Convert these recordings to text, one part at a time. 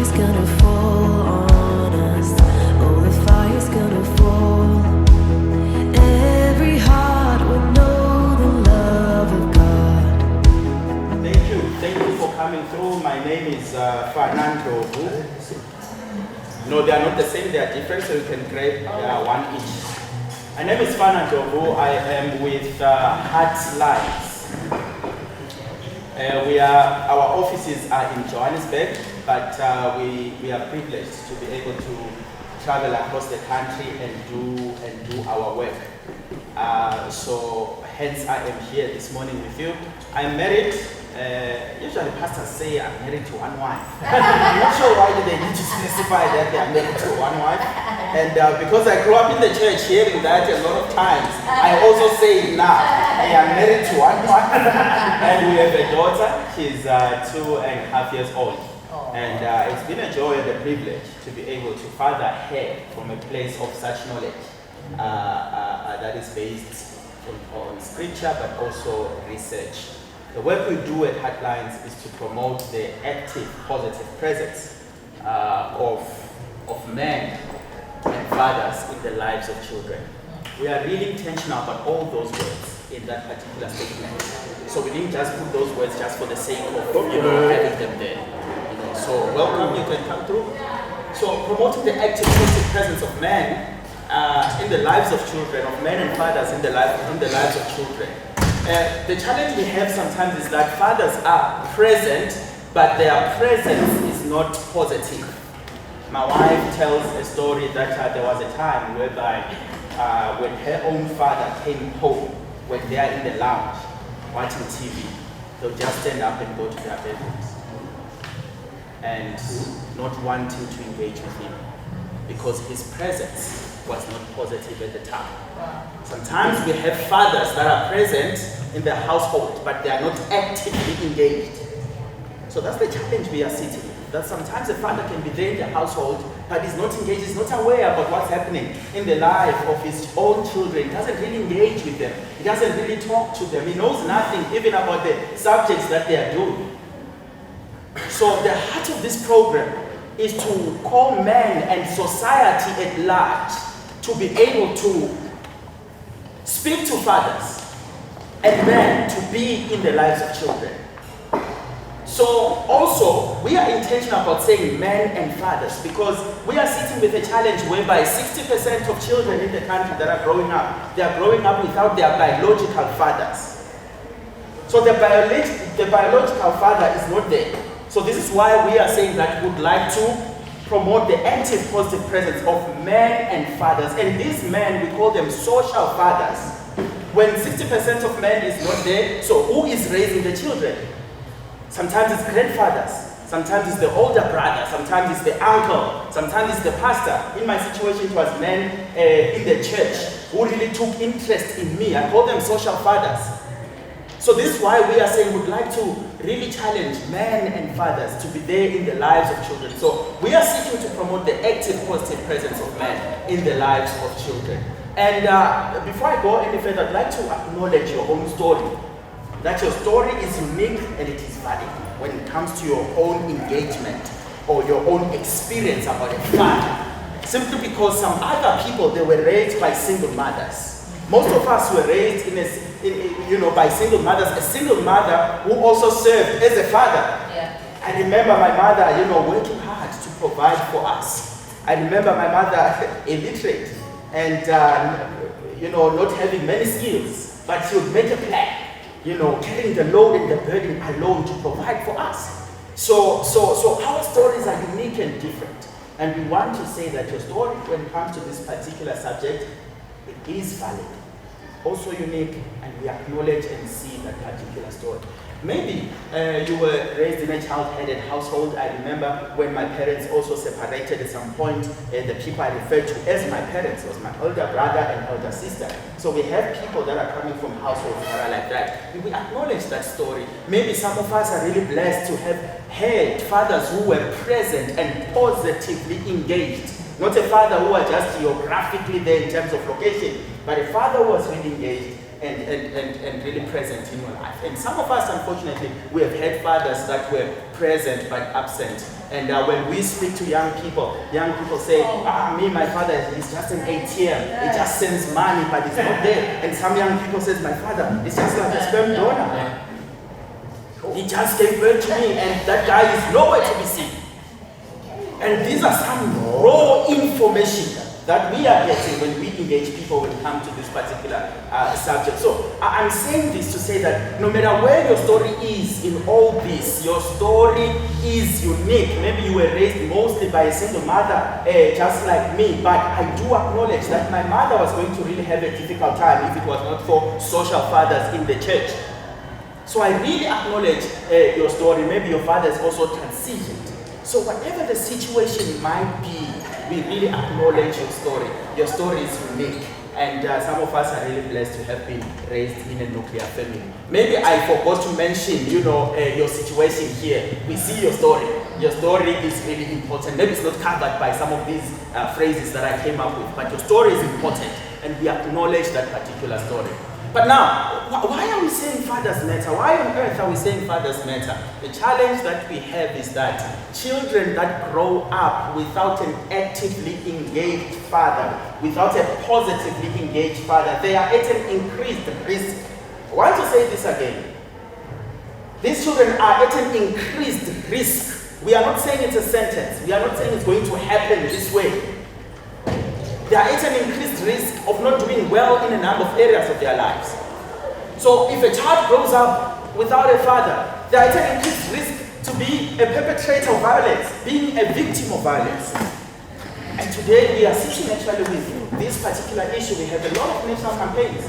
fire's gonna fall on us. Oh, the fire's gonna fall. Every heart will know the love of God. Thank you for coming through. My name is Fanah, Ndlovu. No, they are not the same, they are different, so you can grab one each. My name is Fanah Ndlovu. I am with Heart Lives. Our offices are in Johannesburg, but we are privileged to be able to travel across the country and do our work. So hence I am here this morning with you. I'm married. Usually pastors say I'm married to one wife. I'm not sure why they need to specify that they are married to one wife. And because I grew up in the church hearing that a lot of times, I also say it now. I am married to one wife. And we have a daughter. She's 2.5 years old. And it's been a joy and a privilege to be able to father her from a place of such knowledge that is based on scripture but also research. The work we do at Heartlines is to promote the active, positive presence of men and fathers in the lives of children. We are really intentional about all those words in that particular statement. So we didn't just put those words just for the sake of having them there. So welcome, you can come through. So promoting the active, positive presence of men in the lives of children, of men and fathers in the lives of children. The challenge we have sometimes is that fathers are present, but their presence is not positive. My wife tells a story that there was a time whereby when her own father came home, when they are in the lounge watching TV, they'll just stand up and go to their bedrooms and not wanting to engage with him because his presence was not positive at the time. Sometimes we have fathers that are present in the household, but they are not actively engaged. So that's the challenge we are sitting with. That sometimes a father can be there in the household, but is not engaged, is not aware about what's happening in the life of his own children. He doesn't really engage with them. He doesn't really talk to them. He knows nothing even about the subjects that they are doing. So the heart of this program is to call men and society at large to be able to speak to fathers and men to be in the lives of children. So also, we are intentional about saying men and fathers because we are sitting with a challenge whereby 60% of children in the country that are growing up, they are growing up without their biological fathers. So the biological father is not there. So this is why we are saying that we would like to promote the active, positive presence of men and fathers. And these men, we call them social fathers. When 60% of men is not there, so who is raising the children? Sometimes it's grandfathers, sometimes it's the older brother, sometimes it's the uncle, sometimes it's the pastor. In my situation, it was men in the church who really took interest in me. I call them social fathers. So this is why we are saying we'd like to really challenge men and fathers to be there in the lives of children. So we are seeking to promote the active, positive presence of men in the lives of children. And before I go any further, I'd like to acknowledge your own story. That your story is unique and it is valid when it comes to your own engagement or your own experience about a father. Simply because some other people, they were raised by single mothers. Most of us were raised by single mothers. A single mother who also served as a father. Yeah. I remember my mother, working hard to provide for us. I remember my mother illiterate and not having many skills, but she would make a plan. Carrying the load and the burden alone to provide for us. So our stories are unique and different. And we want to say that your story, when it comes to this particular subject, it is valid, also unique, and we acknowledge and see that particular story. Maybe you were raised in a child-headed household. I remember when my parents also separated at some point, the people I referred to as my parents was my older brother and elder sister. So we have people that are coming from households that are like that. We acknowledge that story. Maybe some of us are really blessed to have had fathers who were present and positively engaged. Not a father who was just geographically there in terms of location, but a father who was really engaged and really present in your life. And some of us, unfortunately, we have had fathers that were present but absent. And when we speak to young people say, me, my father, he's just an ATM. He just sends money, but he's not there. And some young people say, my father, it's just like a sperm donor. He just gave birth to me, and that guy is nowhere to be seen. And these are some raw information that we are getting when we engage people when it comes to this particular subject. So I'm saying this to say that no matter where your story is in all this, your story is unique. Maybe you were raised mostly by a single mother, just like me, but I do acknowledge that my mother was going to really have a difficult time if it was not for social fathers in the church. So I really acknowledge your story. Maybe your father has also transitioned. So whatever the situation might be, we really acknowledge your story. Your story is unique. And some of us are really blessed to have been raised in a nuclear family. Maybe I forgot to mention, your situation here. We see your story. Your story is really important. Maybe it's not covered by some of these phrases that I came up with, but your story is important, and we acknowledge that particular story. But now, why are we saying fathers matter? Why on earth are we saying fathers matter? The challenge that we have is that children that grow up without an actively engaged father, without a positively engaged father, they are at an increased risk. I want to say this again. These children are at an increased risk. We are not saying it's a sentence. We are not saying it's going to happen this way. They are at an increased risk of not doing well in a number of areas of their lives. So if a child grows up without a father, they are at an increased risk to be a perpetrator of violence, being a victim of violence. And today we are sitting actually with this particular issue. We have a lot of national campaigns,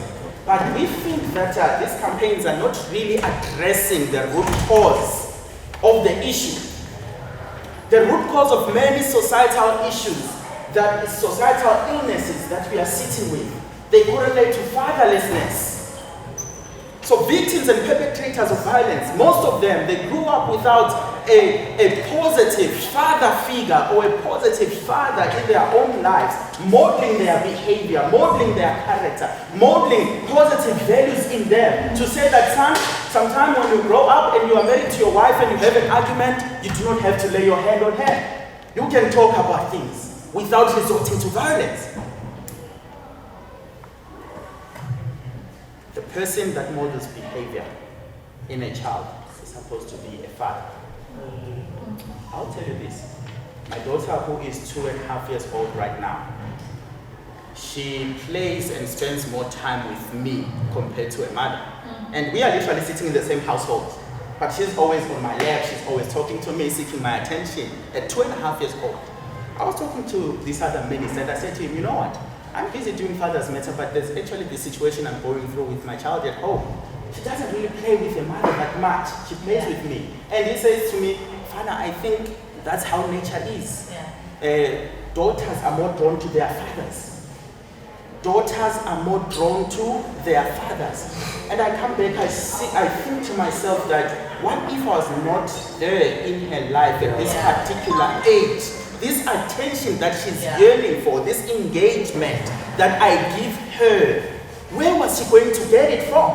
but we think that these campaigns are not really addressing the root cause of the issue. The root cause of many societal issues, that is societal illnesses that we are sitting with, they correlate to fatherlessness. So victims and perpetrators of violence, most of them, they grew up without a positive father figure or a positive father in their own lives, modeling their behavior, modeling their character, modeling positive values in them. To say that sometime when you grow up and you are married to your wife and you have an argument, you do not have to lay your hand on her. You can talk about things without resorting to violence. The person that models behavior in a child is supposed to be a father. I'll tell you this. My daughter, who is 2.5 years old right now, she plays and spends more time with me compared to a mother. And we are literally sitting in the same household. But she's always on my lap, she's always talking to me, seeking my attention. At 2.5 years old, I was talking to this other minister and I said to him, you know what? I'm busy doing Father's Matter, but there's actually the situation I'm going through with my child at home. She doesn't really play with her mother that much. She plays with me. And he says to me, Fanah, I think that's how nature is. Daughters are more drawn to their fathers. Daughters are more drawn to their fathers. And I come back, I think to myself that, what if I was not there in her life at this particular age? This attention that she's yearning for, this engagement that I give her, where was she going to get it from?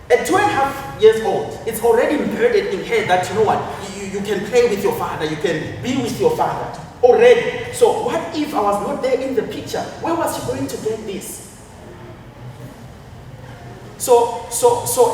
At 2.5 years old, it's already embedded in her that, you know what, you can play with your father, you can be with your father already. So what if I was not there in the picture? Where was she going to get this? So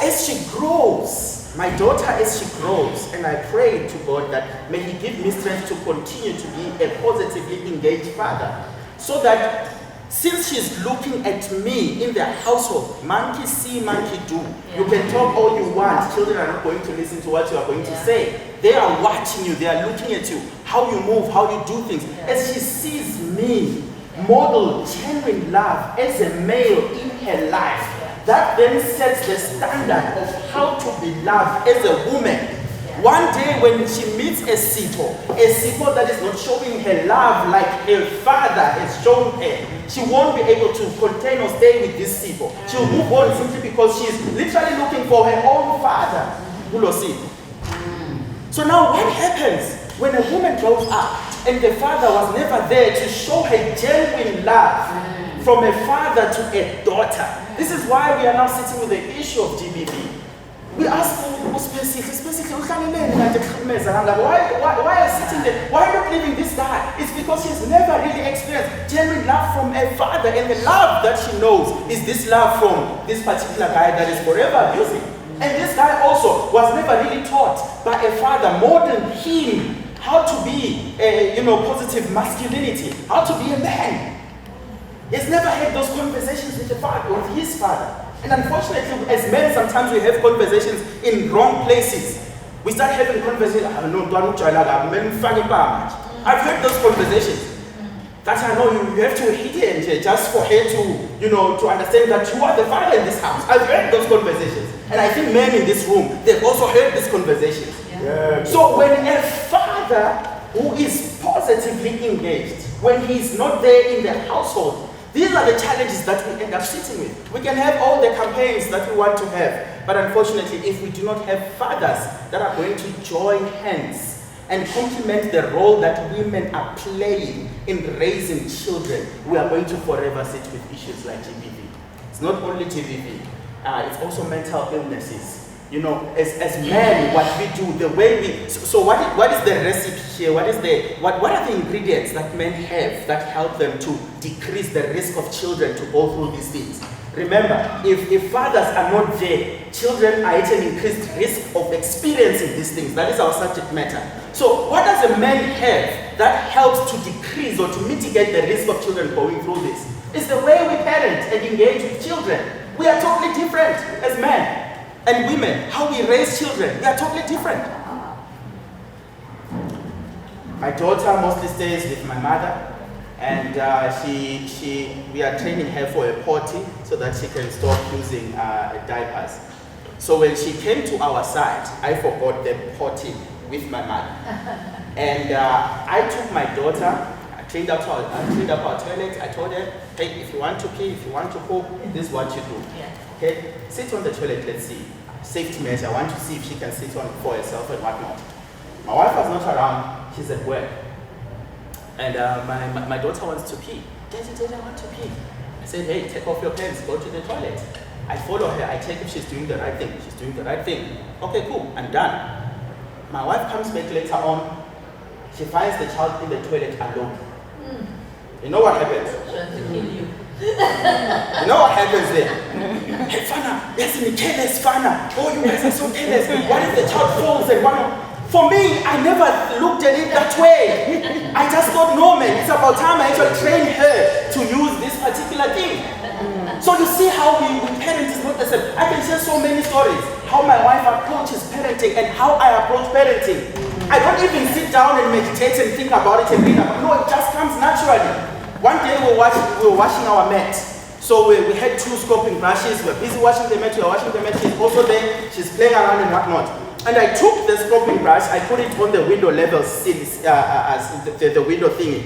as she grows, my daughter, as she grows, and I pray to God that may He give me strength to continue to be a positively engaged father, so that since she's looking at me in their household, monkey see, monkey do. You can talk all you want. Children are not going to listen to what you are going to say. They are watching you. They are looking at you, how you move, how you do things. As she sees me model genuine love as a male in her life, that then sets the standard of how to be loved as a woman. One day when she meets a Sipho that is not showing her love like her father has shown her, she won't be able to contain or stay with this Sipho. She'll move on simply because she's literally looking for her own father. So now what happens when a woman grows up and the father was never there to show her genuine love from a father to a daughter? This is why we are now sitting with the issue of GBV. We ask specifically, why are you sitting there? Why are you not leaving this guy? It's because he's never really experienced genuine love from a father, and the love that she knows is this love from this particular guy that is forever abusing. And this guy also was never really taught by a father, modeled him how to be positive masculinity, how to be a man. He's never had those conversations with his father. And unfortunately, as men, sometimes we have conversations in wrong places. We start having conversations. I've heard those conversations. That I know you have to hit it just for her to, to understand that you are the father in this house. I've heard those conversations. And I think men in this room, they've also heard these conversations. Yeah. So when a father who is positively engaged, when he's not there in the household, these are the challenges that we end up sitting with. We can have all the campaigns that we want to have, but unfortunately, if we do not have fathers that are going to join hands and complement the role that women are playing in raising children, we are going to forever sit with issues like GBV. It's not only GBV, it's also mental illnesses. As men, what we do, the way we... So what is the recipe here? What are the ingredients that men have that help them to decrease the risk of children to go through these things? Remember, if fathers are not there, children are at an increased risk of experiencing these things. That is our subject matter. So what does a man have that helps to decrease or to mitigate the risk of children going through this? It's the way we parent and engage with children. We are totally different as men. And women, how we raise children, we are totally different. My daughter mostly stays with my mother, and we are training her for a potty so that she can stop using diapers. So when she came to our side, I forgot the potty with my mother. And I took my daughter, I cleaned up our toilet. I told her, hey, if you want to pee, if you want to poop, this is what you do. Okay, sit on the toilet, let's see. Safety measure, I want to see if she can sit on for herself and whatnot. My wife was not around, she's at work. And my daughter wants to pee. Daddy, I want to pee. I said, hey, take off your pants, go to the toilet. I follow her, I check if she's doing the right thing. She's doing the right thing. Okay, cool, I'm done. My wife comes back later on, she finds the child in the toilet alone. You know what happens? You know what happens there? Hey, Fanah, yes, me careless, Fanah. Oh, you guys are so careless. What if the child falls and what? For me, I never looked at it that way. I just thought, no, man, it's about time I actually train her to use this particular thing. So you see how we parent is not the same. I can share so many stories. How my wife approaches parenting and how I approach parenting. I don't even sit down and meditate and think about it and read about it. No, it just comes naturally. One day we were washing our mat. So we had 2 scoping brushes. We were busy washing the mat. We were washing the mat. She's also there. She's playing around and whatnot. And I took the scoping brush. I put it on the window level since the window thingy.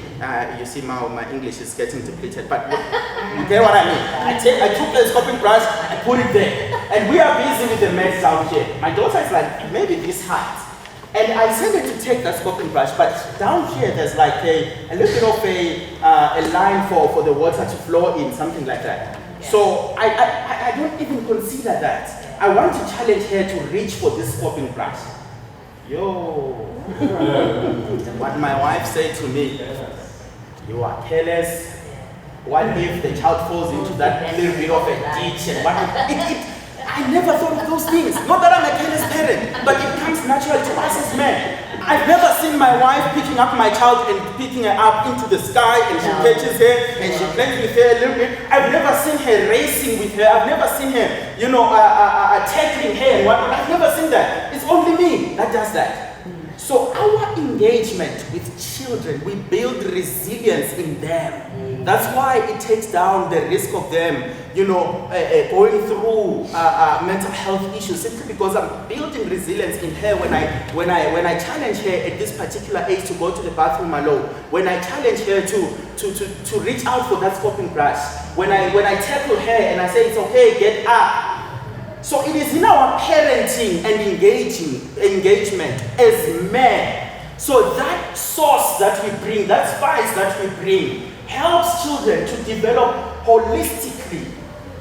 You see my English is getting depleted. But you get what I mean. I took the scoping brush. I put it there. And we are busy with the mats down here. My daughter is like, maybe this height. And I said her to take that scoping brush, but down here there's like a little bit of a line for the water to flow in, something like that. Yeah. So I don't even consider that. I want to challenge her to reach for this scoping brush. Yo. What my wife said to me, you are careless. What if the child falls into that little bit of a ditch and what? I never thought of those things. Not that I'm a careless parent, but it comes naturally to us as men. I've never seen my wife picking up my child and picking her up into the sky and she catches her and she plays with her a little bit. I've never seen her racing with her. I've never seen her, tackling her and whatnot. I've never seen that. It's only me that does that. So our engagement with children, we build resilience in them. That's why it takes down the risk of them, going through mental health issues, simply because I'm building resilience in her when I challenge her at this particular age to go to the bathroom alone, when I challenge her to reach out for that scoping brush, when I tackle her and I say it's okay, get up. So it is in our parenting and engagement as men. So that sauce that we bring, that spice that we bring, helps children to develop holistically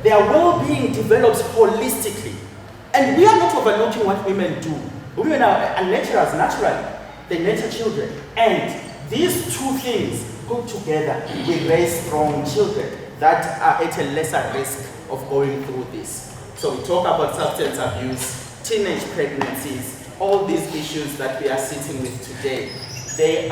Their well-being develops holistically. And we are not overlooking what women do. Women are naturals, naturally. They nurture children. And these two things put together, we raise strong children that are at a lesser risk of going through this. So we talk about substance abuse, teenage pregnancies, all these issues that we are sitting with today. They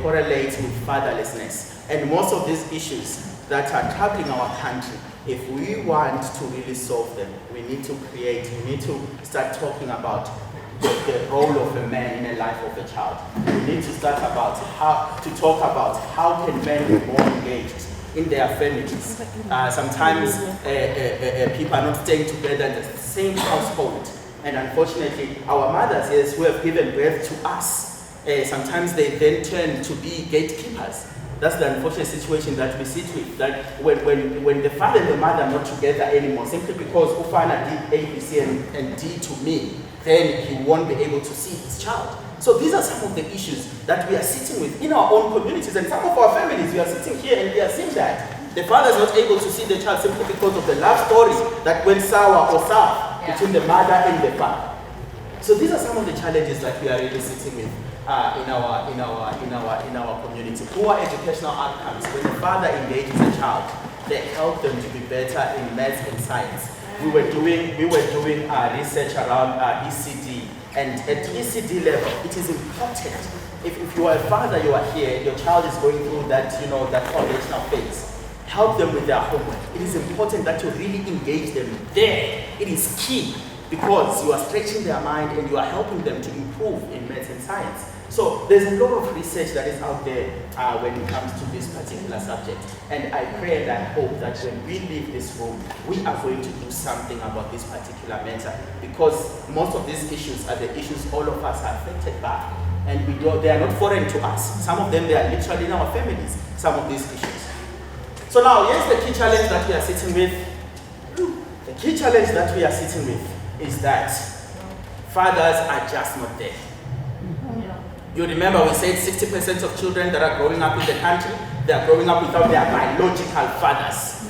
correlate with fatherlessness. And most of these issues that are troubling our country, if we want to really solve them, we need to start talking about the role of a man in the life of a child. We need to start talk about how can men be more engaged in their families. Sometimes people are not staying together in the same household. And unfortunately, our mothers, yes, who have given birth to us, sometimes they then turn to be gatekeepers. That's the unfortunate situation that we sit with, that when the father and the mother are not together anymore, simply because Ufana did A, B, C, and D to me, then he won't be able to see his child. So these are some of the issues that we are sitting with in our own communities, and some of our families, we are sitting here and we are seeing that. The father is not able to see the child simply because of the love story that went sour or south between the mother and the father. So these are some of the challenges that we are really sitting with in our community. Poor educational outcomes. When the father engages a child, they help them to be better in maths and science. We were doing research around ECD, and at ECD level, it is important. If you are a father, you are here, your child is going through that foundational phase. Help them with their homework. It is important that you really engage them there. It is key, because you are stretching their mind and you are helping them to improve in maths and science. So there's a lot of research that is out there when it comes to this particular subject. And I pray and I hope that when we leave this room, we are going to do something about this particular matter, because most of these issues are the issues all of us are affected by. And they are not foreign to us. Some of them, they are literally in our families, some of these issues. So now, here's the key challenge that we are sitting with. The key challenge that we are sitting with is that fathers are just not there. You remember we said 60% of children that are growing up in the country, they are growing up without their biological fathers.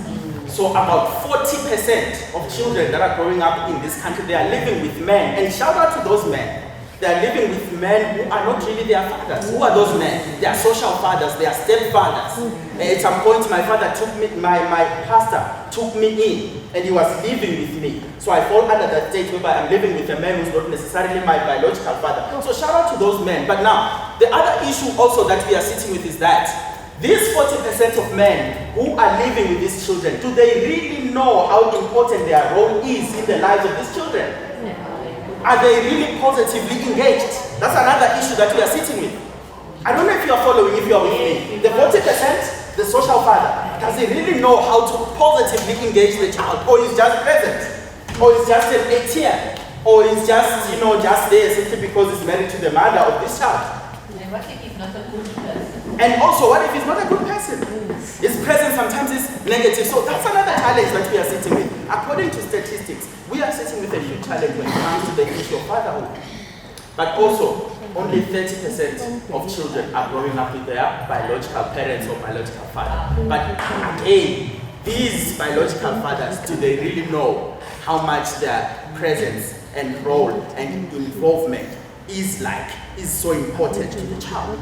So about 40% of children that are growing up in this country, they are living with men. And shout out to those men. They are living with men who are not really their fathers. Who are those men? They are social fathers, they are stepfathers. At some point, my pastor took me in, and he was living with me. So I fall under that state whereby I'm living with a man who's not necessarily my biological father. So shout out to those men. But now, the other issue also that we are sitting with is that these 40% of men who are living with these children, do they really know how important their role is in the lives of these children? Are they really positively engaged? That's another issue that we are sitting with. I don't know if you are following, if you are with me. The 40%, the social father, does he really know how to positively engage the child? Or is just present? Or is just an ATM? Or is just, just there simply because he's married to the mother of this child? And what if he's not a good person? And also, what if he's not a good person? His presence sometimes is negative. So that's another challenge that we are sitting with. According to statistics, we are sitting with a huge challenge when it comes to the issue of fatherhood. But also, only 30% of children are growing up with their biological parents or biological father. But again, these biological fathers, do they really know how much their presence and role and involvement is so important to the child?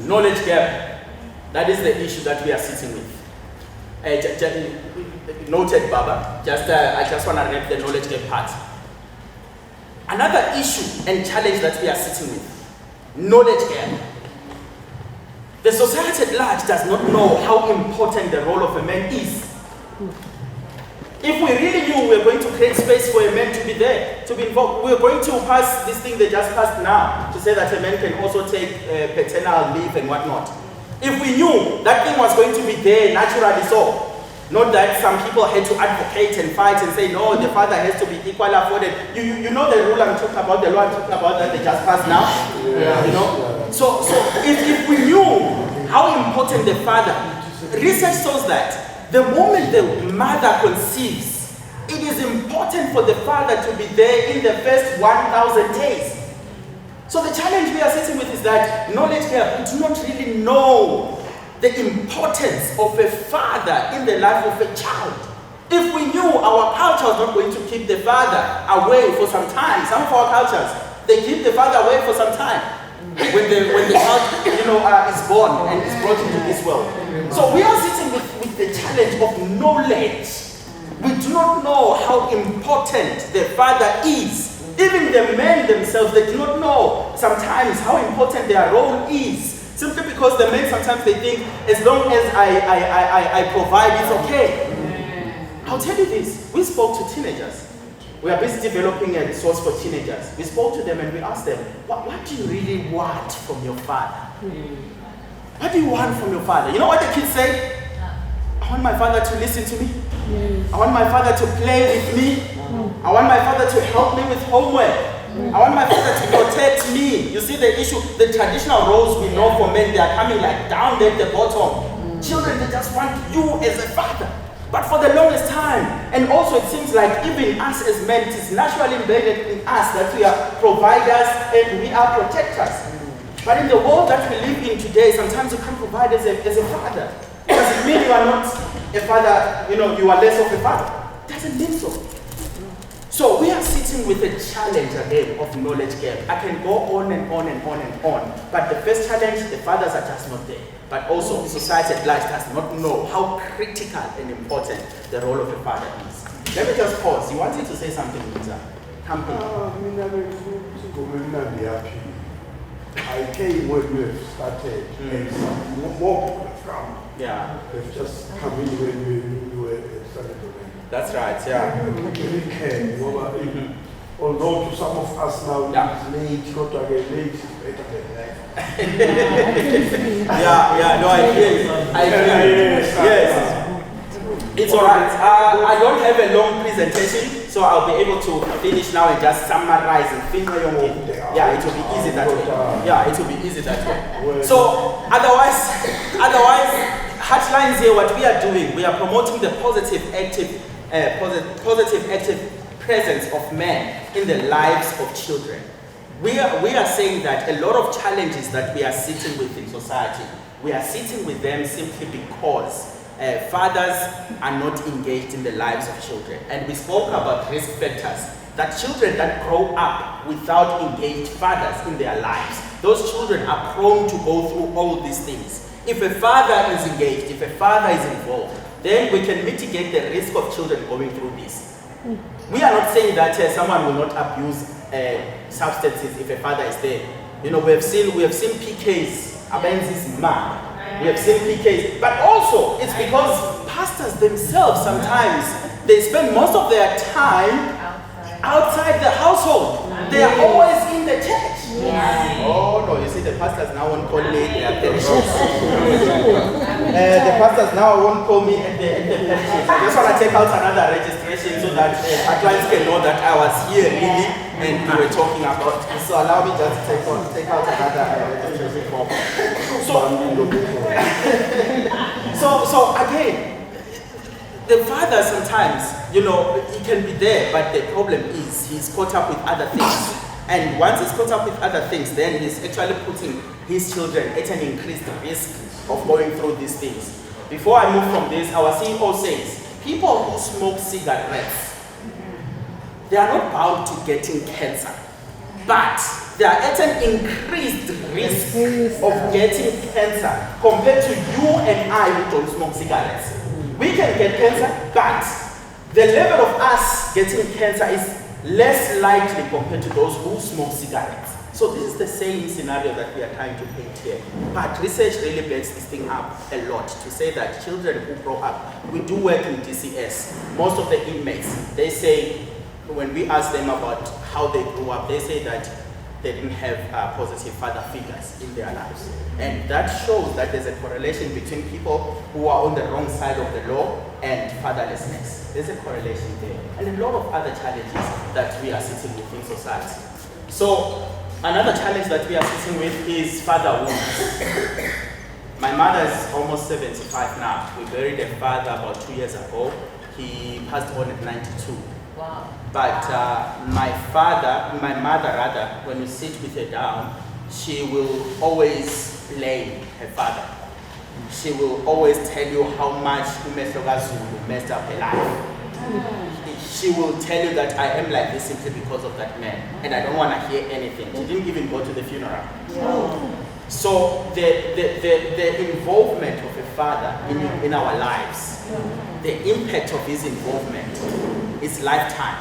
Knowledge gap. That is the issue that we are sitting with. Noted, Baba. I just want to wrap the knowledge gap part. Another issue and challenge that we are sitting with, knowledge gap. The society at large does not know how important the role of a man is. If we really knew we were going to create space for a man to be there, to be involved, we are going to pass this thing they just passed now, to say that a man can also take paternal leave and whatnot. If we knew that thing was going to be there naturally so, not that some people had to advocate and fight and say, no, the father has to be equally afforded. You know the rule I'm talking about, the law I'm talking about that they just passed now? Yeah. So if we knew how important the father, research shows that the moment the mother conceives, it is important for the father to be there in the first 1,000 days. So the challenge we are sitting with is that knowledge care, we do not really know the importance of a father in the life of a child. If we knew our culture was not going to keep the father away for some time, some of our cultures, they keep the father away for some time when the child, is born and is brought into this world. So we are sitting with the challenge of knowledge. We do not know how important the father is. Even the men themselves, they do not know sometimes how important their role is. Simply because the men sometimes they think, as long as I provide, it's okay. I'll tell you this. We spoke to teenagers. We are busy developing a resource for teenagers. We spoke to them and we asked them, what do you really want from your father? What do you want from your father? You know what the kids say? I want my father to listen to me. I want my father to play with me. I want my father to help me with homework. I want my father to protect me. You see the issue, the traditional roles we know for men, they are coming like down there at the bottom. Children, they just want you as a father. But for the longest time, and also it seems like even us as men, it is naturally embedded in us that we are providers and we are protectors. But in the world that we live in today, sometimes you can't provide as a father. Does it mean you are not a father, you are less of a father? Doesn't mean so. So we are sitting with a challenge again of knowledge gap. I can go on and on and on and on. But the first challenge, the fathers are just not there. But also society at large does not know how critical and important the role of a father is. Let me just pause. You wanted to say something, Lisa? Come I came when we started, and more people have come. Yeah. They've just come in when we were started already. That's right, yeah. We really can. Although to some of us now it's late, not again late, it's better than life. No, I hear you. Yes. It's alright. I don't have a long presentation, so I'll be able to finish now and just summarize and finish. Yeah, it will be easy that way. Yeah, it will be easy that way. So otherwise, Heartlines here, what we are doing, we are promoting the positive, active presence of men in the lives of children. We are saying that a lot of challenges that we are sitting with in society, we are sitting with them simply because fathers are not engaged in the lives of children. And we spoke about risk factors, that children that grow up without engaged fathers in their lives, those children are prone to go through all these things. If a father is engaged, if a father is involved, then we can mitigate the risk of children going through this. We are not saying that someone will not abuse substances if a father is there. We have seen PKs, Abenzis man. We have seen PKs, but also it's because pastors themselves sometimes they spend most of their time outside the household. They are always in the church. Oh no, you see the pastors now won't call me their parishes. The pastors now won't call me at the parishes. I just want to take out another registration so that our clients can know that I was here really and we were talking about. So allow me just to take out another registration form. So again, the father sometimes, he can be there, but the problem is he's caught up with other things. And once he's caught up with other things, then he's actually putting his children at an increased risk of going through these things. Before I move from this, our CEO says, people who smoke cigarettes, they are not bound to getting cancer, but they are at an increased risk of getting cancer compared to you and I who don't smoke cigarettes. We can get cancer, but the level of us getting cancer is less likely compared to those who smoke cigarettes. So this is the same scenario that we are trying to paint here. But research really backs this thing up a lot to say that children who grow up, we do work in DCS. Most of the inmates, they say, when we ask them about how they grew up, they say that they didn't have positive father figures in their lives. And that shows that there's a correlation between people who are on the wrong side of the law and fatherlessness. There's a correlation there. And a lot of other challenges that we are sitting with in society. So another challenge that we are sitting with is father wounds. My mother is almost 75 now. We buried her father about 2 years ago. He passed on at 92. Wow. But my mother, when you sit with her down, she will always blame her father. she will always tell you how much KwaZulu messed up her life. She will tell you that I am like this simply because of that man, and I don't want to hear anything. She didn't even go to the funeral. So the involvement of a father in our lives, the impact of his involvement is lifetime.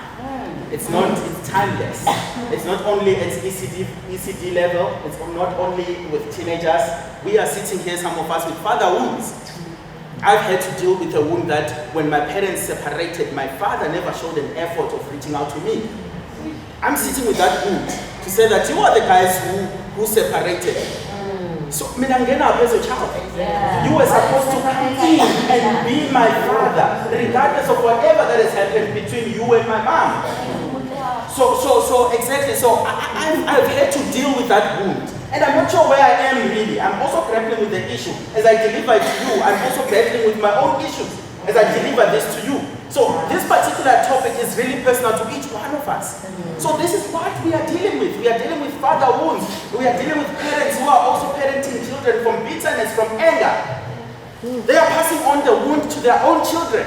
It's timeless. It's not only at ECD level, it's not only with teenagers. We are sitting here, some of us, with father wounds. I've had to deal with a wound that when my parents separated, my father never showed an effort of reaching out to me. I'm sitting with that wound to say that you are the guys who separated. So, as a child, you were supposed to come in and be my father, regardless of whatever that has happened between you and my mom. So exactly. So I've had to deal with that wound, and I'm not sure where I am really. I'm also grappling with the issue as I deliver it to you. I'm also grappling with my own issues as I deliver this to you. So this particular topic is really personal to each one of us. So this is what we are dealing with. We are dealing with father wounds. We are dealing with parents who are also parenting children from bitterness, from anger. They are passing on the wound to their own children.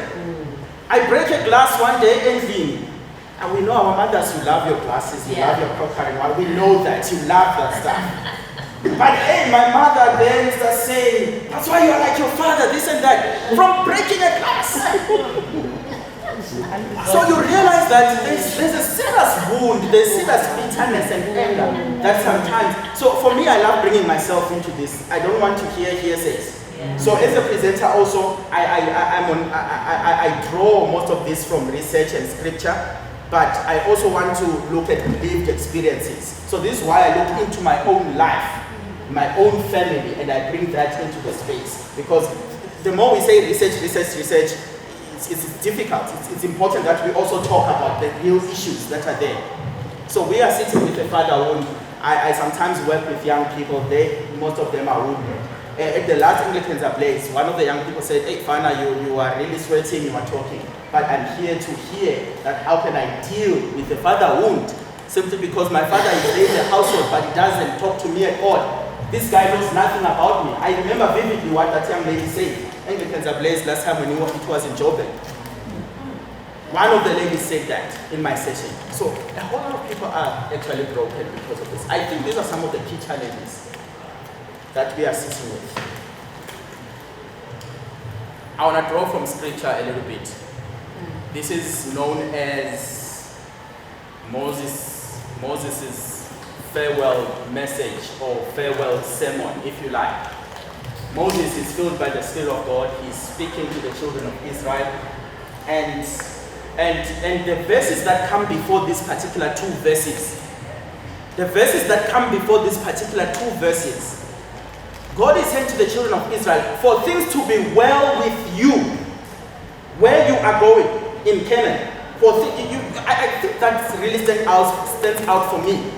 I break a glass one day and lean. And we know our mothers, you love your glasses, you love your crockery. We know that, you love that stuff. But hey, my mother then starts saying, that's why you're like your father, this and that, from breaking a glass. So you realize that there's a serious wound, there's serious bitterness and anger that sometimes. So for me, I love bringing myself into this. I don't want to hear hearsays. So as a presenter also, I draw most of this from research and scripture. But I also want to look at lived experiences. So this is why I look into my own life, my own family, and I bring that into the space. Because the more we say research, it's difficult. It's important that we also talk about the real issues that are there. So we are sitting with a father wound. I sometimes work with young people. Most of them are wounded. At the last Anglicans Ablaze, one of the young people said, hey, Fanah, you are really sweating, you are talking. But I'm here to hear that how can I deal with the father wound? Simply because my father is in the household, but he doesn't talk to me at all. This guy knows nothing about me. I remember vividly what that young lady said. Anglicans Ablaze last time when it was in Joburg. One of the ladies said that in my session. So a whole lot of people are actually broken because of this. I think these are some of the key challenges that we are sitting with. I want to draw from scripture a little bit. This is known as Moses' farewell message or farewell sermon, if you like. Moses is filled by the Spirit of God. He's speaking to the children of Israel. And the verses that come before these particular two verses, God is saying to the children of Israel, for things to be well with you, where you are going in Canaan. I think that really stands out for me.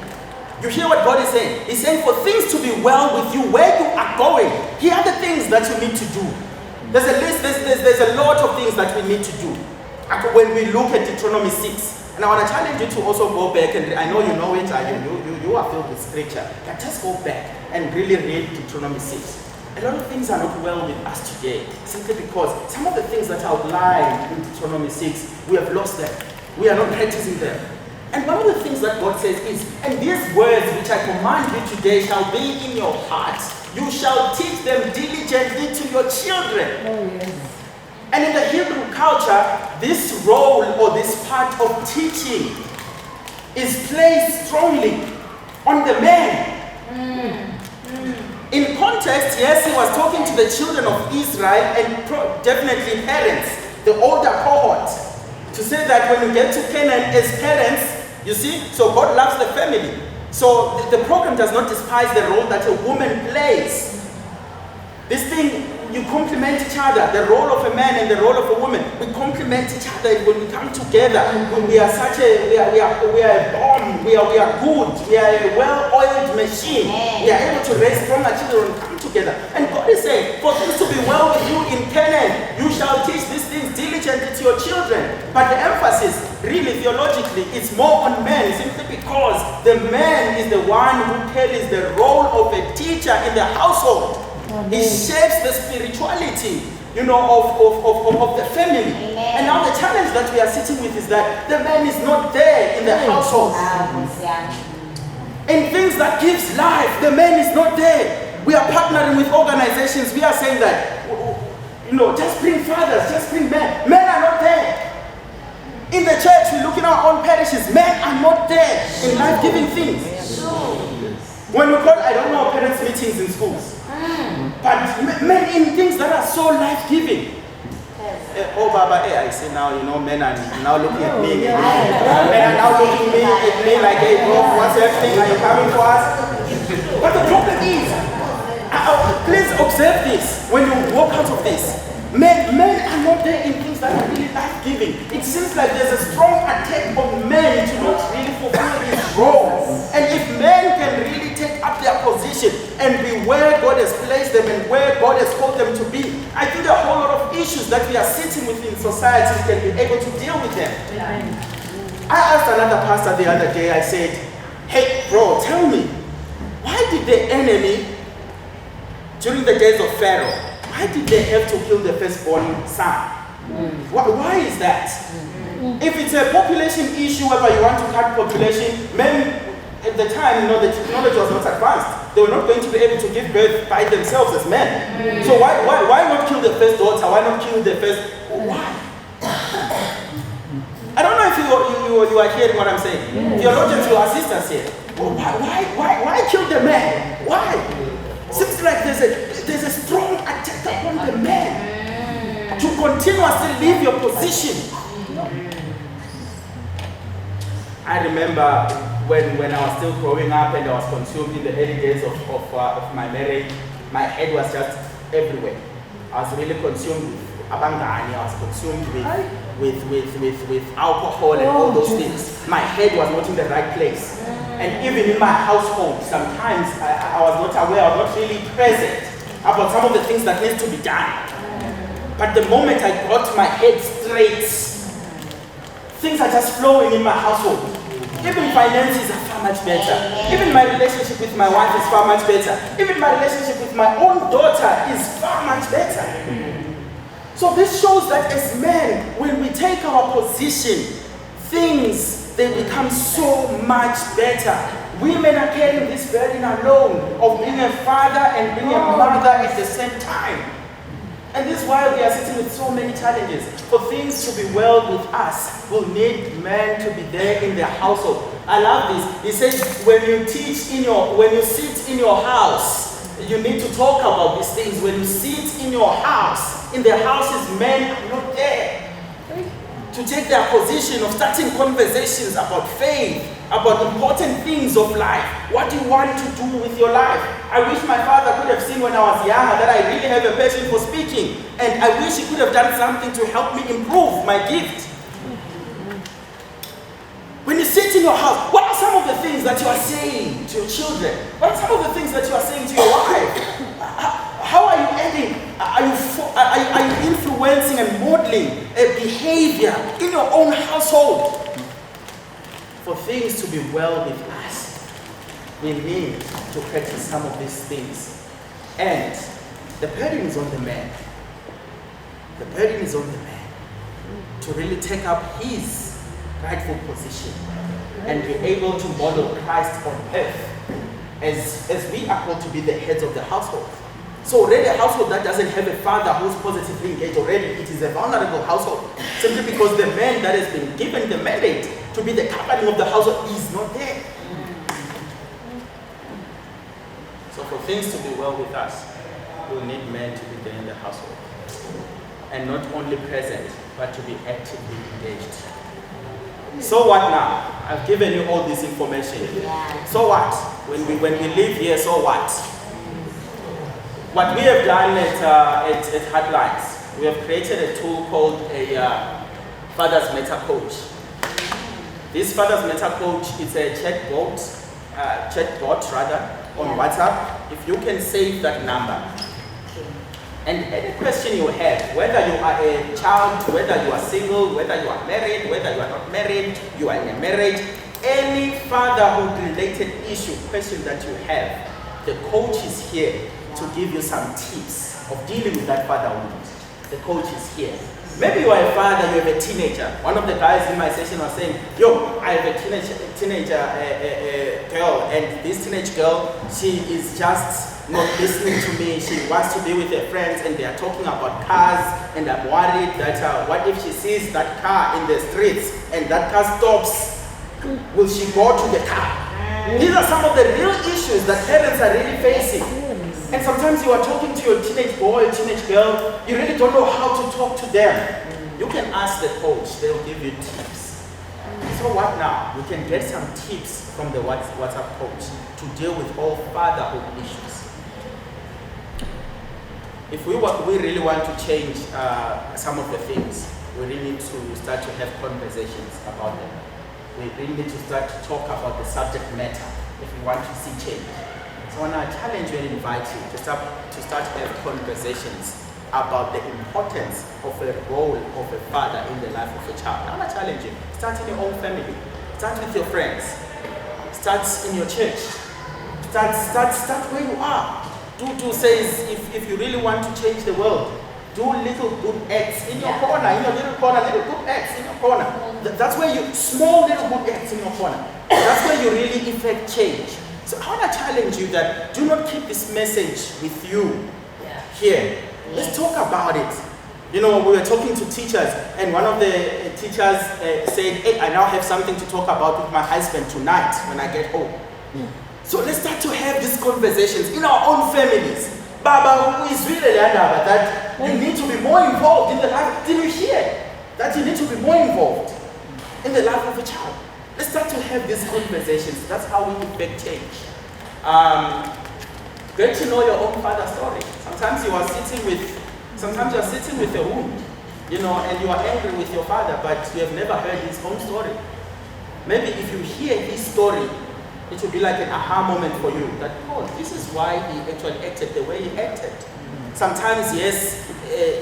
You hear what God is saying? He's saying for things to be well with you, where you are going. Here are the things that you need to do. There's a list, there's a lot of things that we need to do. When we look at Deuteronomy 6, and I want to challenge you to also go back, and I know you know it, you are filled with scripture, but just go back and really read Deuteronomy 6. A lot of things are not well with us today, simply because some of the things that are outlined in Deuteronomy 6, we have lost them. We are not practicing them. And one of the things that God says is, and these words which I command you today shall be in your heart. You shall teach them diligently to your children. Oh, yes. And in the Hebrew culture, this role or this part of teaching is placed strongly on the man. In context, yes, he was talking to the children of Israel and definitely parents, the older cohort, to say that when you get to Canaan as parents, you see, so God loves the family. So the program does not despise the role that a woman plays. This thing, you complement each other, the role of a man and the role of a woman. We complement each other when we come together. When we are we are a bomb, we are good, we are a well-oiled machine. We are able to raise stronger children and come together. And God is saying, for things to be well with you in Canaan, you shall teach these things diligently to your children. But the emphasis, really theologically, is more on men, simply because the man is the one who carries the role of a teacher in the household. It shapes the spirituality, of the family. And now the challenge that we are sitting with is that the man is not there in the household. In things that gives life, the man is not there. We are partnering with organizations. We are saying that, just bring fathers, just bring men. Men are not there. In the church, we look in our own parishes. Men are not there in life-giving things. When we call, I don't know, parents' meetings in schools. But men in things that are so life-giving. Oh, Baba, I say now, men are now looking at me. Men are now looking at me like, hey, bro, what's happening? Are you coming for us? But the problem is, please observe this when you walk out of this. Men are not there in things that are really life-giving. It seems like there's a strong attack on men to not really fulfill his role. And if men can really take up their position and be where God has placed them and where God has called them to be, I think a whole lot of issues that we are sitting with in society can be able to deal with them. I asked another pastor the other day, I said, hey bro, tell me, why did the enemy, during the days of Pharaoh, why did they have to kill the firstborn son? Why is that? If it's a population issue, whether you want to cut population, men at the time, the technology was not advanced. They were not going to be able to give birth by themselves as men. So why not kill the first daughter? Why not kill the first? Why? I don't know if you are hearing what I'm saying. Theologians, you assist us here. Why kill the man? Why? Seems like there's a strong attack upon the man to continuously leave your position. I remember when I was still growing up and I was consumed in the early days of my marriage, my head was just everywhere. I was really consumed with abangani, I was consumed with alcohol and all those things. My head was not in the right place. And even in my household, sometimes I was not aware, I was not really present about some of the things that need to be done. But the moment I got my head straight, things are just flowing in my household. Even finances are far much better. Even my relationship with my wife is far much better. Even my relationship with my own daughter is far much better. So this shows that as men, when we take our position, things, they become so much better. Women are carrying this burden alone of being a father and being a mother at the same time. And this is why we are sitting with so many challenges. For things to be well with us, we'll need men to be there in their household. I love this. He says, when you sit in your house, you need to talk about these things. When you sit in your house, in the houses, men are not there to take their position of starting conversations about faith, about important things of life. What do you want to do with your life? I wish my father could have seen when I was younger that I really have a passion for speaking, and I wish he could have done something to help me improve my gift. When you sit in your house, what are some of the things that you are saying to your children? What are some of the things that you are saying to your wife? How are you adding? Are you influencing and modeling a behavior in your own household? For things to be well with us, we need to practice some of these things. And the burden is on the man. The burden is on the man to really take up his rightful position and be able to model Christ on earth as we are called to be the heads of the household. So already a household that doesn't have a father who's positively engaged, already it is a vulnerable household. Simply because the man that has been given the mandate to be the covering of the household is not there. So for things to be well with us, we'll need men to be there in the household. And not only present, but to be actively engaged. So what now? I've given you all this information. So what? When we leave here, so what? What we have done at Heartlines, we have created a tool called a Father's Meta Coach. This Father's Meta Coach is a chatbot on WhatsApp. If you can save that number, and any question you have, whether you are a child, whether you are single, whether you are married, whether you are not married, you are in a marriage, any fatherhood related issue, question that you have, the coach is here to give you some tips of dealing with that fatherhood. The coach is here. Maybe you are a father, you have a teenager. One of the guys in my session was saying, yo, I have a teenager girl, and this teenage girl, she is just not listening to me. She wants to be with her friends, and they are talking about cars, and I'm worried that what if she sees that car in the streets, and that car stops, will she go to the car? These are some of the real issues that parents are really facing. And sometimes you are talking to your teenage boy, teenage girl, you really don't know how to talk to them. You can ask the coach, they'll give you tips. So what now? You can get some tips from the WhatsApp coach to deal with all fatherhood issues. If we really want to change some of the things, we really need to start to have conversations about them. We really need to start to talk about the subject matter if we want to see change. So I want to challenge you and invite you to start to have conversations about the importance of a role of a father in the life of a child. I want to challenge you. Start in your own family. Start with your friends. Start in your church. Start where you are. Tutu says if you really want to change the world, do little good acts in your corner, in your little corner, little good acts in your corner. That's where you, small little good acts in your corner. That's where you really effect change. So I want to challenge you that do not keep this message with you here. Let's talk about it. You know, we were talking to teachers, and one of the teachers said, hey, I now have something to talk about with my husband tonight when I get home. So let's start to have these conversations in our own families. Baba, who is really that you need to be more involved in the life. Did you hear that you need to be more involved in the life of a child? Let's start to have these conversations. That's how we effect change. Get to know your own father's story. Sometimes you are sitting with a wound, you know, and you are angry with your father, but you have never heard his own story. Maybe if you hear his story, it will be like an aha moment for you that, oh, this is why he actually acted the way he acted. Sometimes, yes,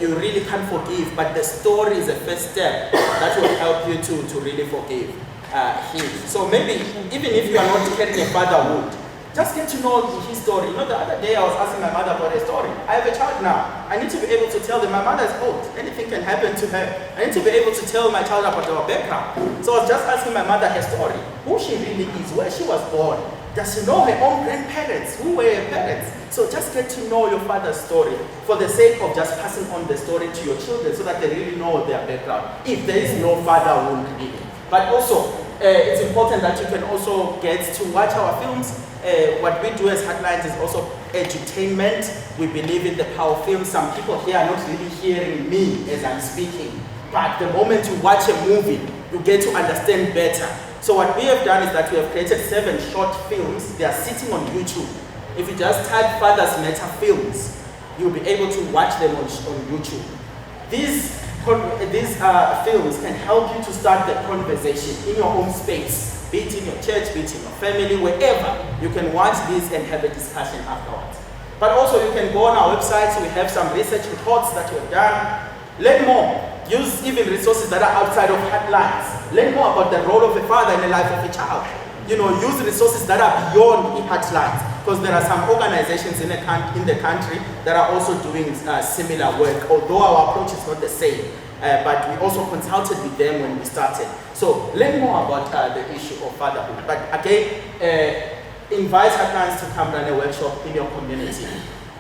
you really can't forgive, but the story is a first step that will help you to really forgive him. So maybe, even if you are not carrying a fatherhood, just get to know his story. You know, the other day I was asking my mother about her story. I have a child now. I need to be able to tell them. My mother is old. Anything can happen to her. I need to be able to tell my child about our background. So I was just asking my mother her story. Who she really is, where she was born. Does she know her own grandparents? Who were her parents? So just get to know your father's story for the sake of just passing on the story to your children so that they really know their background. If there is no fatherhood in it. But also, it's important that you can also get to watch our films. What we do as Heartlines is also edutainment. We believe in the power of film. Some people here are not really hearing me as I'm speaking. But the moment you watch a movie, you get to understand better. So what we have done is that we have created 7 short films. They are sitting on YouTube. If you just type Fathers Matter Films, you'll be able to watch them on YouTube. These films can help you to start the conversation in your own space, be it in your church, be it in your family, wherever. You can watch this and have a discussion afterwards. But also you can go on our website, so we have some research reports that we have done. Learn more. Use even resources that are outside of Heartlines. Learn more about the role of a father in the life of a child. You know, use resources that are beyond Heartlines, because there are some organizations in the country that are also doing similar work, although our approach is not the same. But we also consulted with them when we started. So learn more about the issue of fatherhood. But again, invite Agnes to come run a workshop in your community.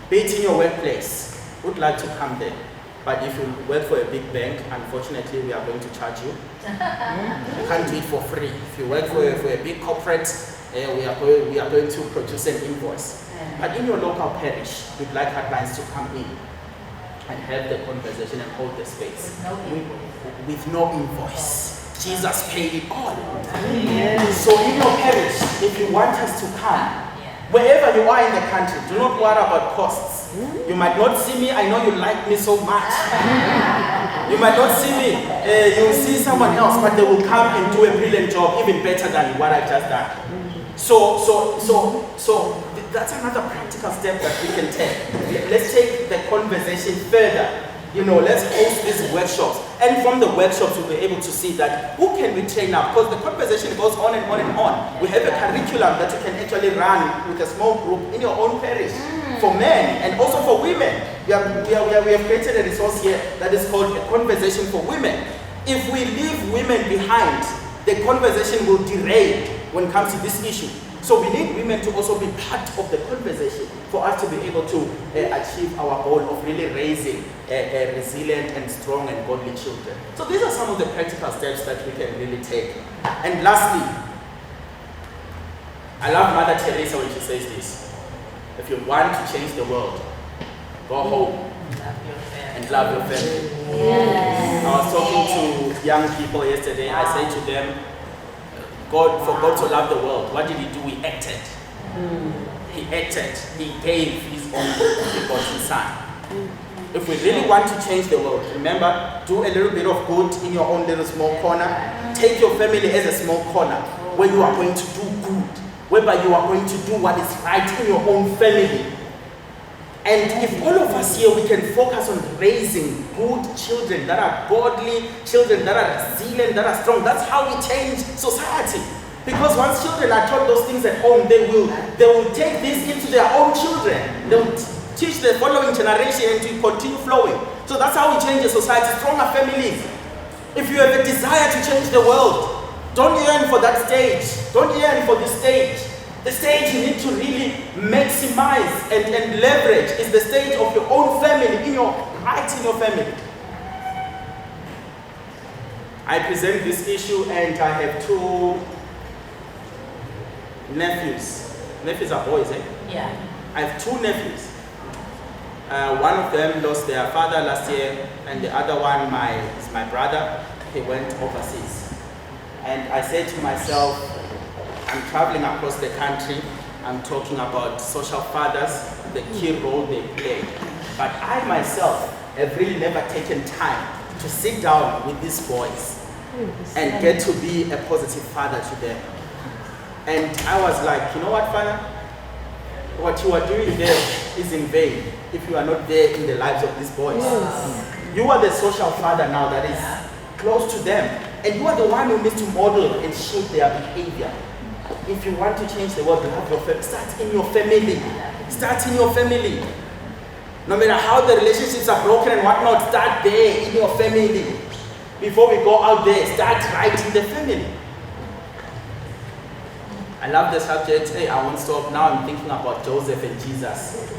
Be it in your workplace. Would like to come there. But if you work for a big bank, unfortunately, we are going to charge you. You can't do it for free. If you work for a big corporate, we are going to produce an invoice. But in your local parish, we'd like Agnes to come in and have the conversation and hold the space. With no invoice. Jesus paid it all. So in your parish, if you want us to come, wherever you are in the country, do not worry about costs. You might not see me, I know you like me so much. You might not see me, you'll see someone else, but they will come and do a brilliant job, even better than what I've just done. So that's another practical step that we can take. Let's take the conversation further let's host these workshops. And from the workshops, we'll be able to see that who can we train up? Because the conversation goes on and on and on. We have a curriculum that you can actually run with a small group in your own parish for men and also for women. We have created a resource here that is called a conversation for women. If we leave women behind, the conversation will derail when it comes to this issue. So we need women to also be part of the conversation for us to be able to achieve our goal of really raising resilient and strong and godly children. So these are some of the practical steps that we can really take. And lastly, I love Mother Teresa when she says this. If you want to change the world, go home and love your family. Yes. I was talking to young people yesterday. I said to them, for God to love the world, what did he do? He acted. He acted. He gave his own begotten son. If we really want to change the world, remember, do a little bit of good in your own little small corner. Take your family as a small corner where you are going to do good, whereby you are going to do what is right in your own family. And if all of us here, we can focus on raising good children that are godly, children that are resilient, that are strong, that's how we change society. Because once children are taught those things at home, they will take this into their own children. They will teach the following generation and to continue flowing. So that's how we change a society, stronger families. If you have a desire to change the world, don't yearn for that stage. Don't yearn for this stage. The stage you need to really maximize and leverage is the stage of your own family, right in your family. I present this issue and I have two nephews. Nephews are boys, eh? Yeah. I have two nephews. One of them lost their father last year and the other one is my brother. He went overseas. And I said to myself, I'm traveling across the country, I'm talking about social fathers, the key role they play. But I myself have really never taken time to sit down with these boys and get to be a positive father to them. And I was like, you know what, Fanah? What you are doing there is in vain if you are not there in the lives of these boys. Yes. You are the social father now that is close to them. And you are the one who needs to model and shape their behavior. If you want to change the world, love your family. Start in your family. Start in your family. No matter how the relationships are broken and whatnot, start there in your family. Before we go out there, start right in the family. I love the subject. Hey, I won't stop. Now I'm thinking about Joseph and Jesus.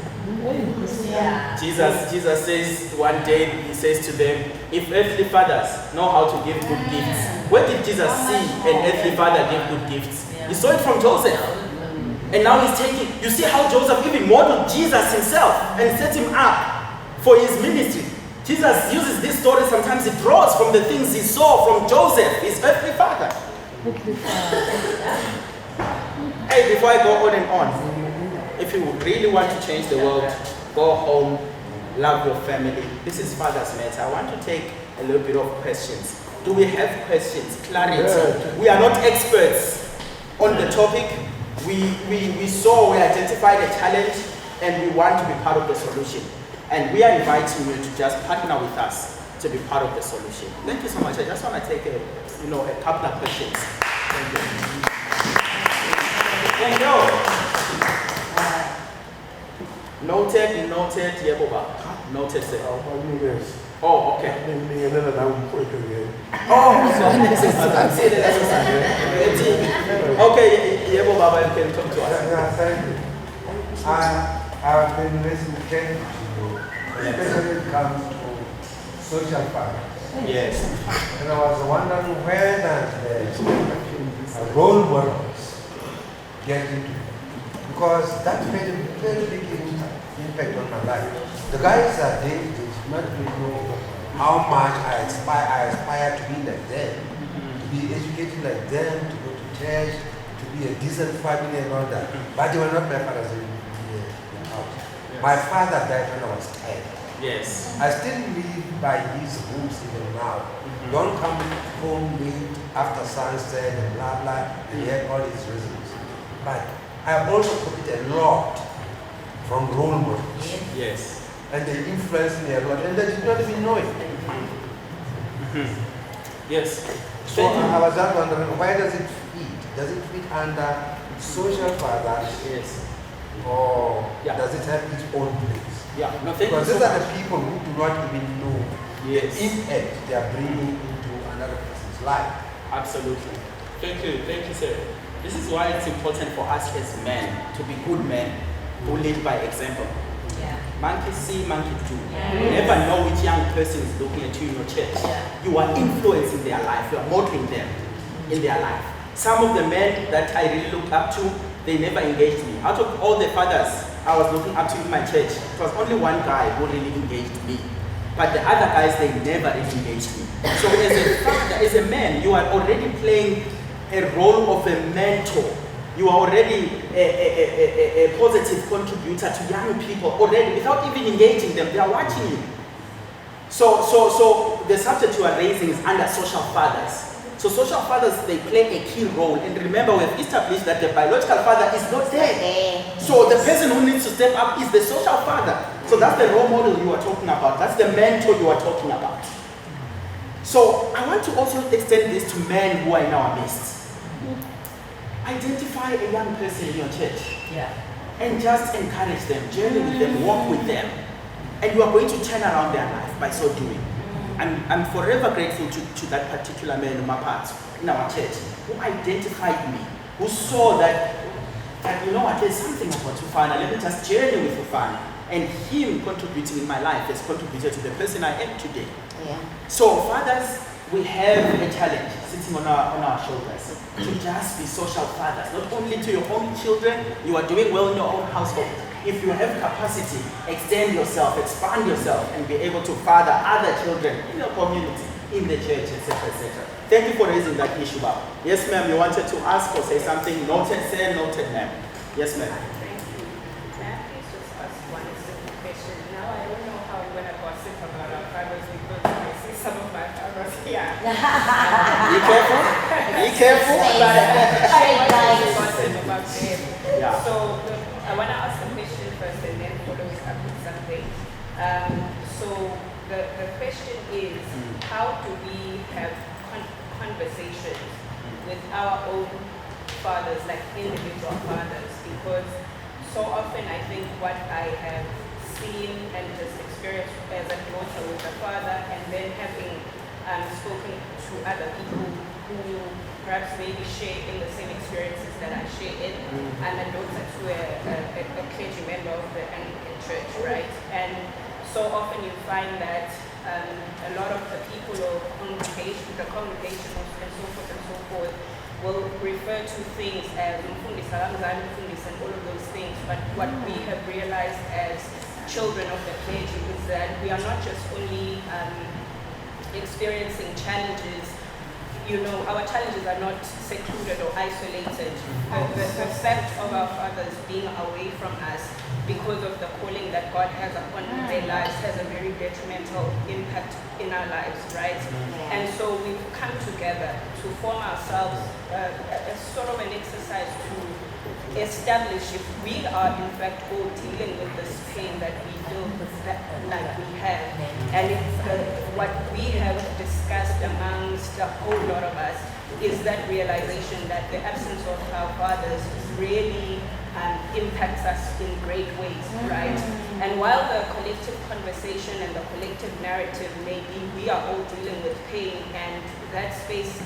Yeah. Jesus says one day, he says to them, if earthly fathers know how to give good gifts, where did Jesus see an earthly father give good gifts? He saw it from Joseph. And now he's taking, you see how Joseph even modeled Jesus himself and set him up for his ministry. Jesus uses this story, sometimes he draws from the things he saw from Joseph, his earthly father. Hey, before I go on and on, if you really want to change the world, go home, love your family. This is Father's Matter. I want to take a little bit of questions. Do we have questions? Clarity. Yeah. We are not experts on the topic. We identified a challenge and we want to be part of the solution. And we are inviting you to just partner with us to be part of the solution. Thank you so much. I just want to take a couple of questions. Thank you. And noted, Yeboba. Noted, sir. Oh, okay. Okay, Yeboba, you can talk to us. Thank you. I've been listening carefully to you, especially when it comes to social fathers. Yes. And I was wondering where does the role models get into? Because that made a very big impact on my life. The guys that they did not really know how much I aspire to be like them, to be educated like them, to go to church, to be a decent family and all that. But they were not my fathers in the house. Yes. My father died when I was 10. Yes. I still live by his rules even now. Don't come home late after sunset and blah blah, and he had all his reasons. But I have also copied a lot from role models. Yes. and they influenced me a lot, and they did not even know it. Yes. So I was just wondering, why does it fit? Does it fit under social fathers? Yes. Or Yeah. does it have its own place? Yeah. No, thank Because you these so are much. the people who do not even know Yes. the impact they are bringing into another person's life. Absolutely. Thank you, sir. This is why it's important for us as men to be good men who lead by example. Yeah. Monkey see, monkey do. Yeah. You never know which young person is looking at you in your church. Yeah. You are influencing their life. You are modeling them in their life. Some of the men that I really looked up to, they never engaged me. Out of all the fathers I was looking up to in my church, it was only one guy who really engaged me. But the other guys, they never really engaged me. So as a father, as a man, you are already playing a role of a mentor. You are already a positive contributor to young people already without even engaging them. They are watching you. So the subject you are raising is under social fathers. So social fathers, they play a key role. And remember, we have established that the biological father is not there. So the person who needs to step up is the social father. So that's the role model you are talking about. That's the mentor you are talking about. So I want to also extend this to men who are in our midst. Identify a young person in your church. Yeah. And just encourage them, journey with them, walk with them. And you are going to turn around their life by so doing. I'm forever grateful to that particular man on my part in our church who identified me, who saw that you know what, there's something about Fanah, let me just journey with Fanah. And him contributing in my life has contributed to the person I am today. Yeah. So fathers, we have a challenge sitting on our shoulders to just be social fathers, not only to your own children. You are doing well in your own household. If you have capacity, extend yourself, expand yourself, and be able to father other children in your community, in the church, etc., etc. Thank you for raising that issue, Bob. Yes, ma'am, you wanted to ask or say something? Noted, sir, noted, ma'am. Yes, ma'am. Thank you. May I please just ask one simple question? Now, I don't know how I'm going to gossip about our fathers because I see some of my fathers here. Be careful. Be careful. But I want to gossip about them. Yeah. So, I want to ask a question first and then follow it up with something. So, the question is, how do we have conversations with our own fathers, like individual fathers? Because so often I think what I have seen and just experienced as a daughter with a father, and then having spoken to other people who perhaps maybe share in the same experiences that I share in. I'm a daughter to a clergy member of the Anglican Church, right? And so often you find that a lot of the people or the congregation and so forth will refer to things as and all of those things. But what we have realized as children of the clergy is that we are not just only experiencing challenges. You know, our challenges are not secluded or isolated. The fact of our fathers being away from us because of the calling that God has upon their lives has a very detrimental impact in our lives, right? And so we've come together to form ourselves a sort of an exercise to establish if we are in fact all dealing with this pain that we feel like we have. And what we have discussed amongst a whole lot of us is that realization that the absence of our fathers really impacts us in great ways, right? And while the collective conversation and the collective narrative may be we are all dealing with pain, and that space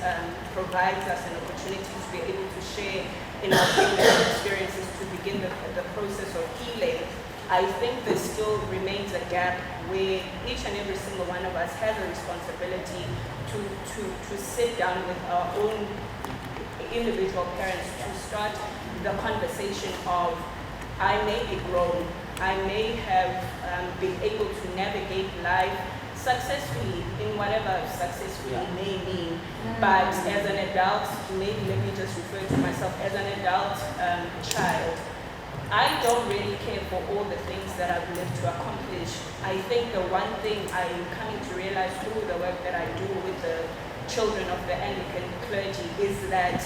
provides us an opportunity to be able to share in our painful experiences to begin the process of healing, I think there still remains a gap where each and every single one of us has a responsibility to sit down with our own individual parents to start the conversation of, I may be grown, I may have been able to navigate life successfully in whatever successfully may mean, but as an adult, maybe let me just refer to myself as an adult child, I don't really care for all the things that I've lived to accomplish. I think the one thing I'm coming to realize through the work that I do with the children of the Anglican clergy is that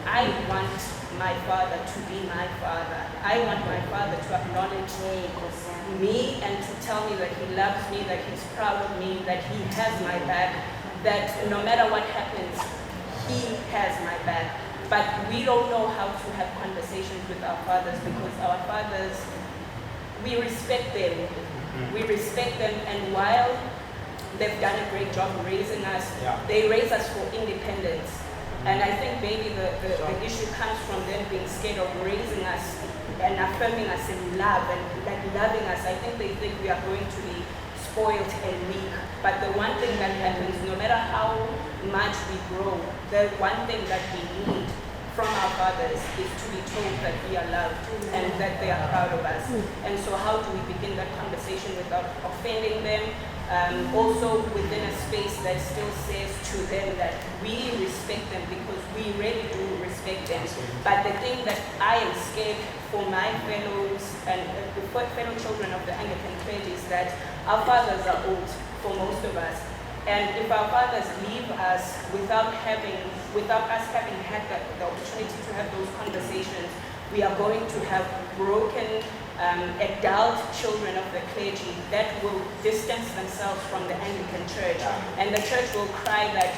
I want my father to be my father. I want my father to acknowledge me and to tell me that he loves me, that he's proud of me, that he has my back, that no matter what happens, he has my back. But we don't know how to have conversations with our fathers because our fathers, we respect them. We respect them, and while they've done a great job raising us, they raise us for independence. And I think maybe the issue comes from them being scared of raising us and affirming us in love and like loving us. I think they think we are going to be spoiled and weak. But the one thing that happens, no matter how much we grow, the one thing that we need from our fathers is to be told that we are loved and that they are proud of us. And so how do we begin that conversation without offending them? Also within a space that still says to them that we respect them because we really do respect them. But the thing that I am scared for my fellows and the fellow children of the Anglican clergy is that our fathers are old for most of us. And if our fathers leave us without us having had the opportunity to have those conversations, we are going to have broken adult children of the clergy that will distance themselves from the Anglican Church. And the church will cry that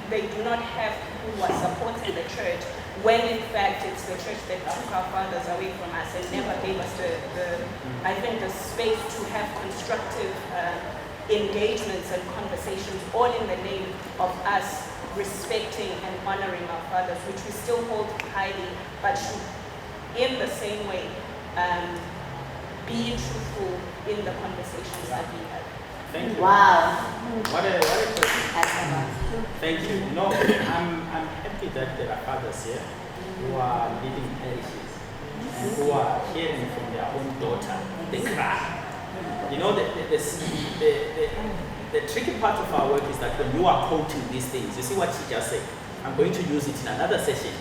they do not have people who are supporting the church, when in fact it's the church that took our fathers away from us and never gave us the space to have constructive engagements and conversations, all in the name of us respecting and honoring our fathers, which we still hold highly, but should, in the same way, be truthful in the conversations that we have. Thank you. Wow. What a question. Thank you. No, I'm happy that there are fathers here who are leading parishes and who are hearing from their own daughter the cry. You know, the tricky part of our work is that when you are quoting these things, you see what she just said. I'm going to use it in another session.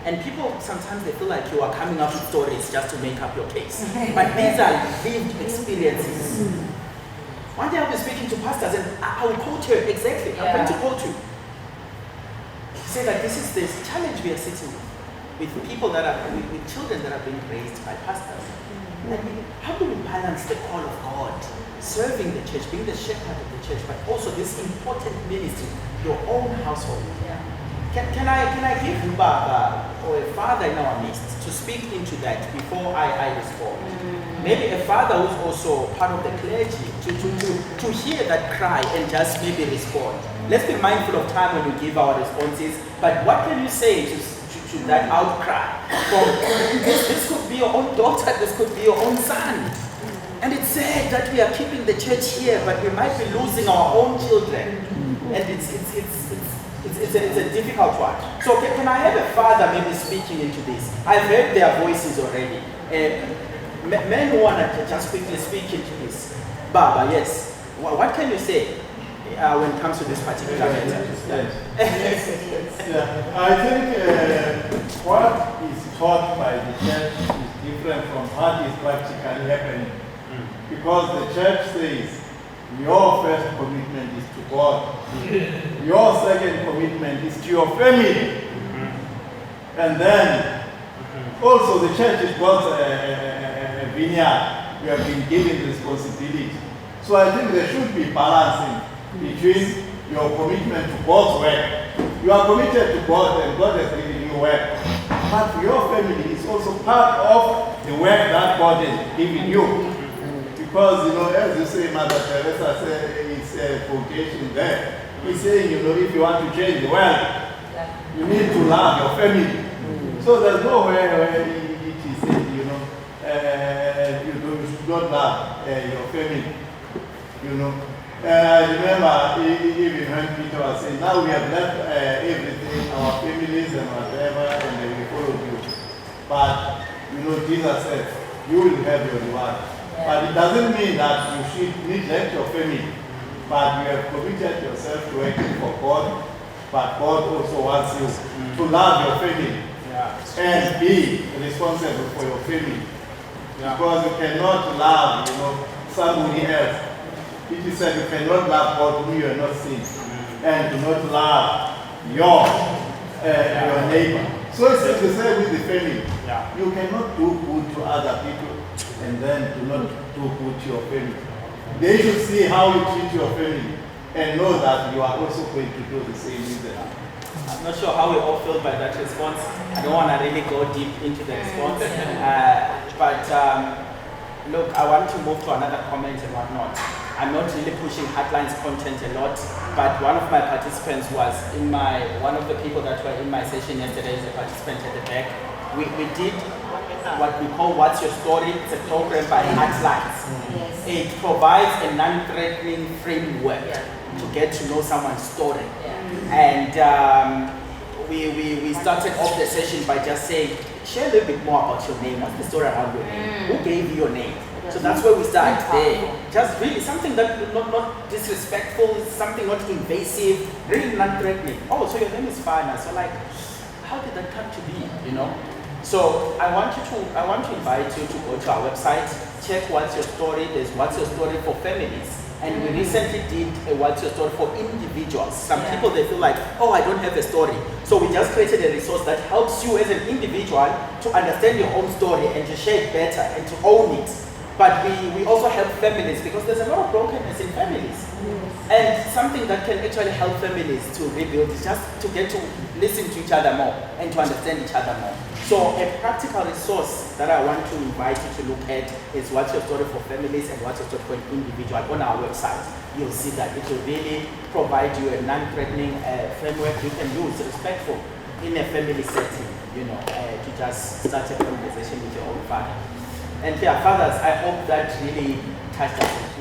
And people, sometimes they feel like you are coming up with stories just to make up your case. But these are lived experiences. One day I'll be speaking to pastors and I will quote her exactly. I'm going to quote you. She said that this is the challenge we are sitting with people that are, with children that are being raised by pastors. How do we balance the call of God, serving the church, being the shepherd of the church, but also this important ministry, your own household? Can I give Baba or a father in our midst to speak into that before I respond? Maybe a father who's also part of the clergy to hear that cry and just maybe respond. Let's be mindful of time when we give our responses, but what can you say to that outcry? This could be your own daughter, this could be your own son. And it's sad that we are keeping the church here, but we might be losing our own children. And it's a difficult one. So can I have a father maybe speaking into this? I've heard their voices already. Men who want to just quickly speak into this. Baba, yes. What can you say when it comes to this particular matter? Yes, it is. Yeah, I think what is taught by the church is different from what is practically happening. Because the church says, your first commitment is to God. Your second commitment is to your family. And then, also the church is God's vineyard. We have been given responsibility. So I think there should be balancing between your commitment to God's work. You are committed to God and God has given you work. But your family is also part of the work that God has given you. Because, as you say, Mother Teresa said, it's a vocation there. He's saying, if you want to change the world, you need to love your family. So there's no way where it is said, you should not love your family. I remember even when Peter was saying, now we have left everything, our families and whatever, and we follow you. But, Jesus said, you will have your reward. But it doesn't mean that you should neglect your family. But you have committed yourself to working for God. But God also wants you to love your family and be responsible for your family. Because you cannot love, somebody else. It is said you cannot love God whom you are not seen, and do not love your neighbor. So it's the same with the family. Yeah. You cannot do good to other people and then do not do good to your family. They should see how you treat your family and know that you are also going to do the same with them. I'm not sure how we all feel by that response. I don't want to really go deep into the response. But look, I want to move to another comment and whatnot. I'm not really pushing Heartlines content a lot, but one of my participants was one of the people that were in my session yesterday is a participant at the back. We did what we call What's Your Story? It's a program by Heartlines. Yes. It provides a non-threatening framework to get to know someone's story. And we started off the session by just saying, share a little bit more about your name. What's the story around your name? Who gave you your name? So that's where we start there. Just really something that not disrespectful, something not invasive, really non-threatening. Oh, so your name is Fanah. So like, how did that come to be? You know? So I want to invite you to go to our website, check What's Your Story. There's What's Your Story for families. And we recently did a What's Your Story for individuals. Some people, they feel like, oh, I don't have a story. So we just created a resource that helps you as an individual to understand your own story and to share it better and to own it. But we also help families because there's a lot of brokenness in families. And something that can actually help families to rebuild is just to get to listen to each other more and to understand each other more. So a practical resource that I want to invite you to look at is What's Your Story for Families and What's Your Story for an Individual on our website. You'll see that it will really provide you a non-threatening framework you can use, respectful, in a family setting, you know, to just start a conversation with your own father. And yeah, fathers, I hope that really touched us.